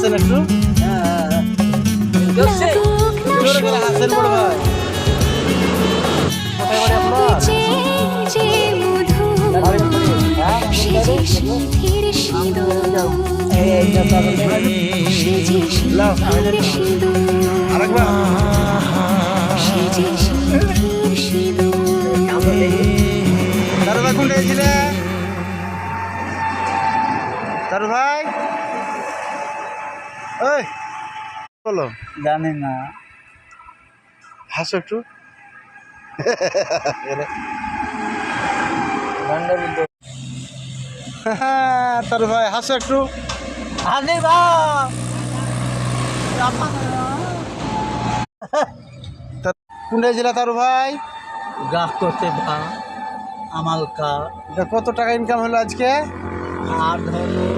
হাসেন একটু। জোরে করে হাসেন বড় ভাই। কোথায় বাড়ি আপনার? বাড়ি কোথায়? হ্যাঁ, লাও। আরেকবার। তারু ভাই কোনটা ছিলে? তারু ভাই ওই বলো। জানি না। হাসো একটু। তারু ভাই হাসো একটু। আনি বা কোনটা ছিল তারু ভাই? গাছ করতে ভা আমালকা কত টাকা ইনকাম হলো আজকে? আর ধরো